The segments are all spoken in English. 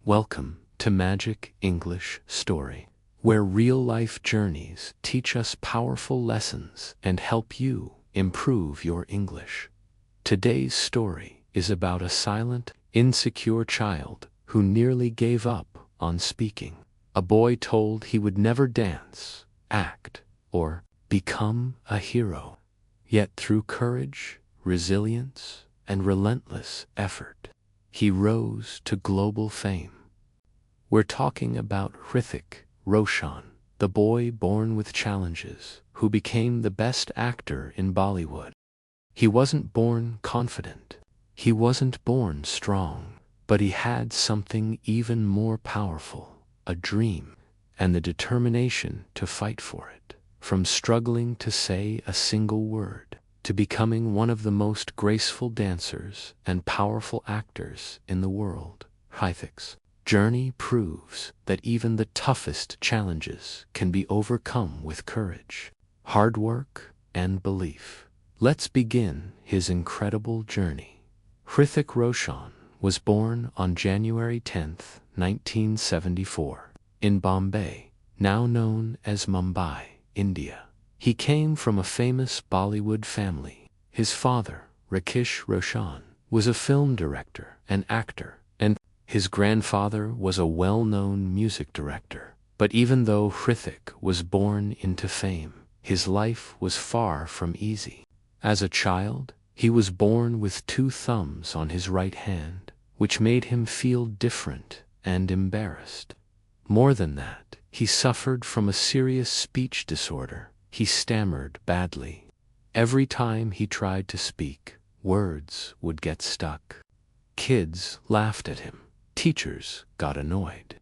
Welcome to Magic English Story, where real-life journeys teach us powerful lessons and help you improve your English. Today's story is about a silent, insecure child who nearly gave up on speaking. A boy told he would never dance, act, or become a hero. Yet through courage, resilience, and relentless effort, he rose to global fame. We're talking about Hrithik Roshan, the boy born with challenges, who became the best actor in Bollywood. He wasn't born confident. He wasn't born strong, but he had something even more powerful, a dream, and the determination to fight for it. From struggling to say a single word, to becoming one of the most graceful dancers and powerful actors in the world, Hrithik's journey proves that even the toughest challenges can be overcome with courage, hard work, and belief. Let's begin his incredible journey. Hrithik Roshan was born on January 10, 1974, in Bombay, now known as Mumbai, India. He came from a famous Bollywood family. His father, Hrithik Roshan, was a film director and actor, and his grandfather was a well-known music director. But even though Hrithik was born into fame, his life was far from easy. As a child, he was born with 2 thumbs on his right hand, which made him feel different and embarrassed. More than that, he suffered from a serious speech disorder. He stammered badly. Every time he tried to speak, words would get stuck. Kids laughed at him. Teachers got annoyed.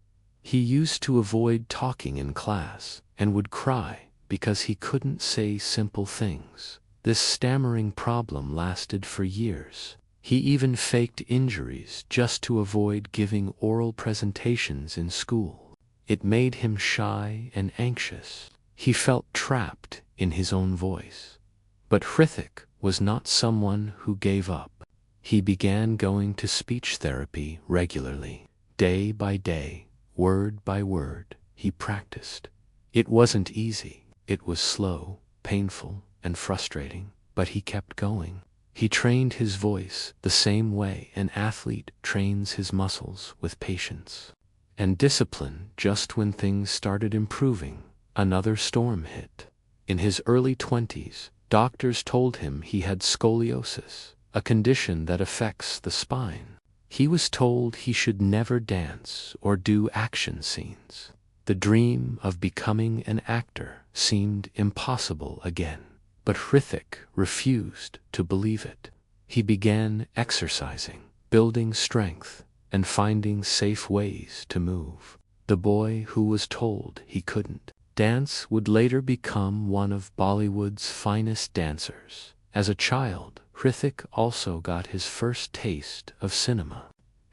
He used to avoid talking in class and would cry because he couldn't say simple things. This stammering problem lasted for years. He even faked injuries just to avoid giving oral presentations in school. It made him shy and anxious. He felt trapped in his own voice. But Hrithik was not someone who gave up. He began going to speech therapy regularly. Day by day, word by word, he practiced. It wasn't easy. It was slow, painful, and frustrating, but he kept going. He trained his voice the same way an athlete trains his muscles, with patience and discipline. Just when things started improving, another storm hit. In his early 20s, doctors told him he had scoliosis, a condition that affects the spine. He was told he should never dance or do action scenes. The dream of becoming an actor seemed impossible again. But Hrithik refused to believe it. He began exercising, building strength, and finding safe ways to move. The boy who was told he couldn't dance would later become one of Bollywood's finest dancers. As a child, Hrithik also got his first taste of cinema.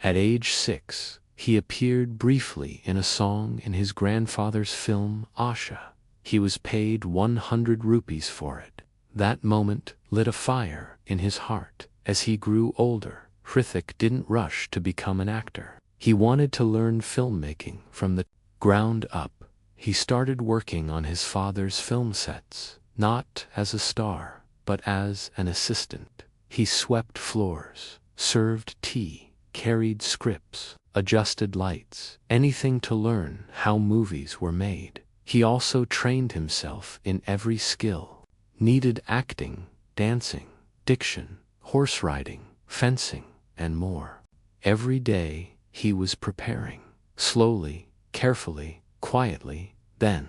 At age 6, he appeared briefly in a song in his grandfather's film Asha. He was paid 100 rupees for it. That moment lit a fire in his heart. As he grew older, Hrithik didn't rush to become an actor. He wanted to learn filmmaking from the ground up. He started working on his father's film sets, not as a star, but as an assistant. He swept floors, served tea, carried scripts, adjusted lights, anything to learn how movies were made. He also trained himself in every skill needed: acting, dancing, diction, horse riding, fencing, and more. Every day he was preparing, slowly, carefully, quietly. Then,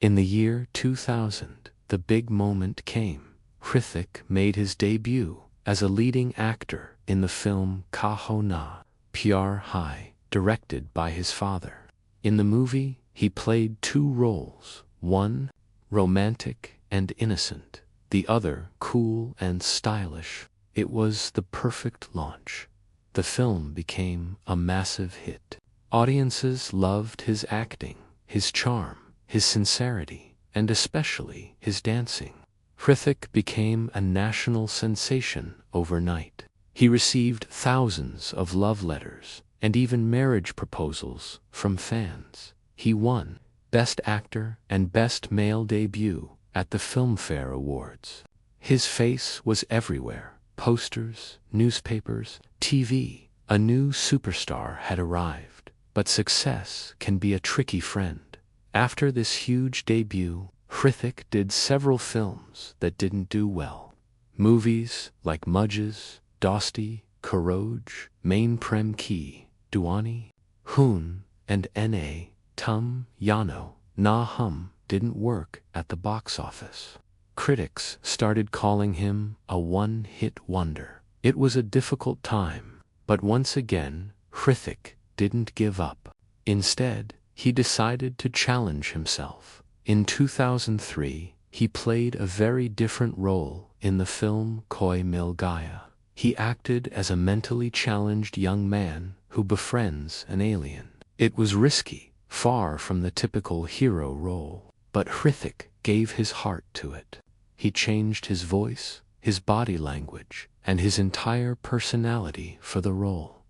in the year 2000, the big moment came. Hrithik made his debut as a leading actor in the film Kaho Naa, Pyaar Hai, directed by his father. In the movie, he played 2 roles, one romantic and innocent, the other cool and stylish. It was the perfect launch. The film became a massive hit. Audiences loved his acting, his charm, his sincerity, and especially his dancing. Hrithik became a national sensation overnight. He received thousands of love letters and even marriage proposals from fans. He won Best Actor and Best Male Debut at the Filmfare Awards. His face was everywhere: posters, newspapers, TV. A new superstar had arrived, but success can be a tricky friend. After this huge debut, Hrithik did several films that didn't do well. Movies like Mujhes, Dosti, Karoj, Main Prem Ki, Duani, Hoon, and N.A. Tum Yano Na Hum didn't work at the box office. Critics started calling him a one-hit wonder. It was a difficult time, but once again, Hrithik didn't give up. Instead, he decided to challenge himself. In 2003, he played a very different role in the film Koi Mil Gaya. He acted as a mentally challenged young man who befriends an alien. It was risky, far from the typical hero role, but Hrithik gave his heart to it. He changed his voice, his body language, and his entire personality for the role.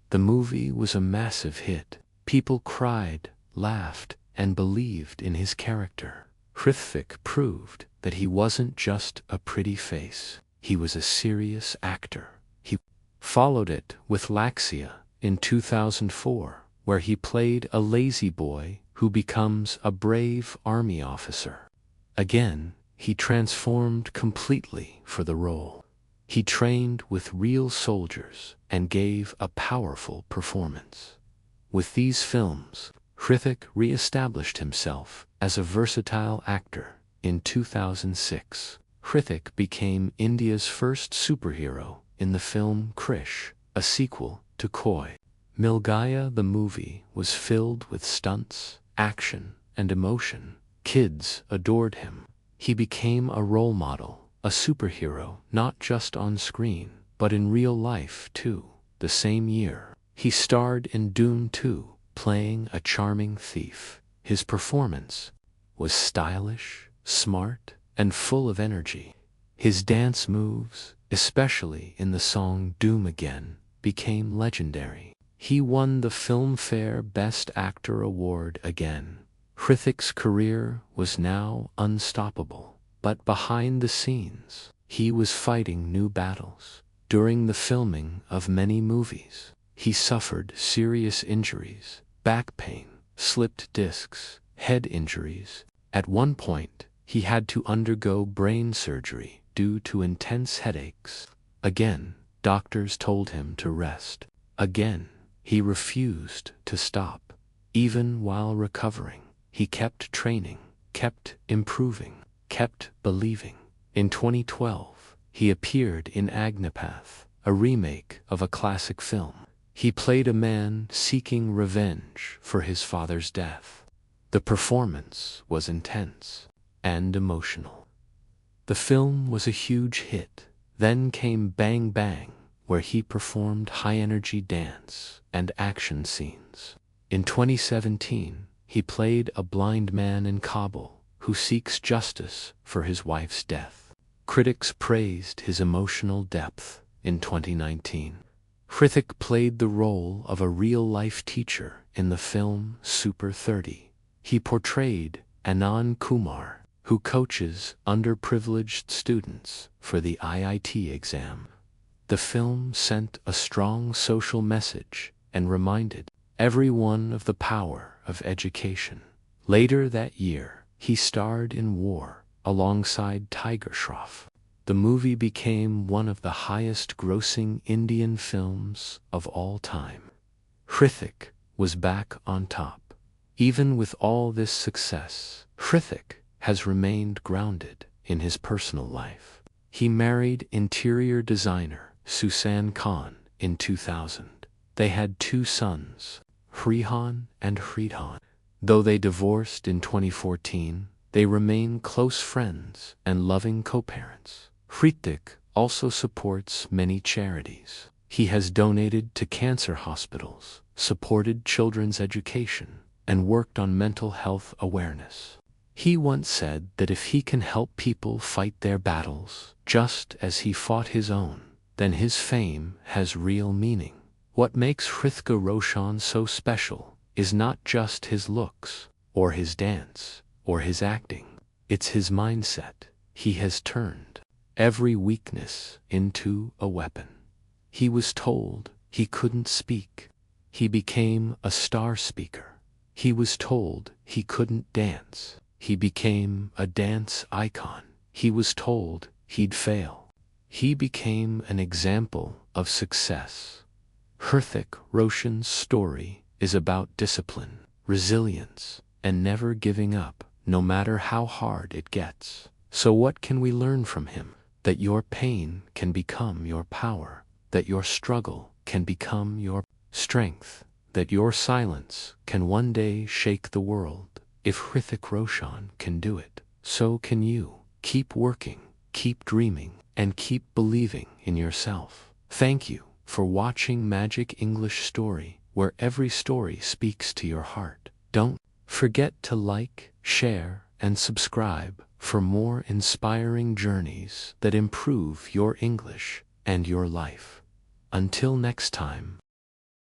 The movie was a massive hit. People cried, laughed, and believed in his character. Hrithik proved that he wasn't just a pretty face. He was a serious actor. He followed it with Laxia in 2004, where he played a lazy boy who becomes a brave army officer. Again, he transformed completely for the role. He trained with real soldiers and gave a powerful performance. With these films, Hrithik re-established himself as a versatile actor. In 2006, Hrithik became India's first superhero in the film Krish, a sequel to Koi Mil Gaya. The movie was filled with stunts, action, and emotion. Kids adored him. He became a role model, a superhero not just on screen, but in real life too. The same year, he starred in Dune 2, playing a charming thief. His performance was stylish, smart, and full of energy. His dance moves, especially in the song Doom Again, became legendary. He won the Filmfare Best Actor award again. Hrithik's career was now unstoppable, but behind the scenes, he was fighting new battles. During the filming of many movies, he suffered serious injuries: back pain, slipped discs, head injuries. At one point, he had to undergo brain surgery due to intense headaches. Again, doctors told him to rest. Again, he refused to stop. Even while recovering, he kept training, kept improving, kept believing. In 2012, he appeared in Agnipath, a remake of a classic film. He played a man seeking revenge for his father's death. The performance was intense and emotional. The film was a huge hit. Then came Bang Bang, where he performed high-energy dance and action scenes. In 2017, he played a blind man in Kabul who seeks justice for his wife's death. Critics praised his emotional depth. In 2019, Hrithik played the role of a real-life teacher in the film Super 30. He portrayed Anand Kumar, who coaches underprivileged students for the IIT exam. The film sent a strong social message and reminded everyone of the power of education. Later that year, he starred in War alongside Tiger Shroff. The movie became one of the highest-grossing Indian films of all time. Hrithik was back on top. Even with all this success, Hrithik has remained grounded in his personal life. He married interior designer Susan Khan in 2000. They had 2 sons, Hrihan and Hridhan. Though they divorced in 2014, they remain close friends and loving co-parents. Hrithik also supports many charities. He has donated to cancer hospitals, supported children's education, and worked on mental health awareness. He once said that if he can help people fight their battles, just as he fought his own, then his fame has real meaning. What makes Hrithik Roshan so special is not just his looks, or his dance, or his acting. It's his mindset. He has turned every weakness into a weapon. He was told he couldn't speak. He became a star speaker. He was told he couldn't dance. He became a dance icon. He was told he'd fail. He became an example of success. Hrithik Roshan's story is about discipline, resilience, and never giving up, no matter how hard it gets. So what can we learn from him? That your pain can become your power, that your struggle can become your strength, that your silence can one day shake the world. If Hrithik Roshan can do it, so can you. Keep working, keep dreaming, and keep believing in yourself. Thank you for watching Magic English Story, where every story speaks to your heart. Don't forget to like, share, and subscribe for more inspiring journeys that improve your English and your life. Until next time.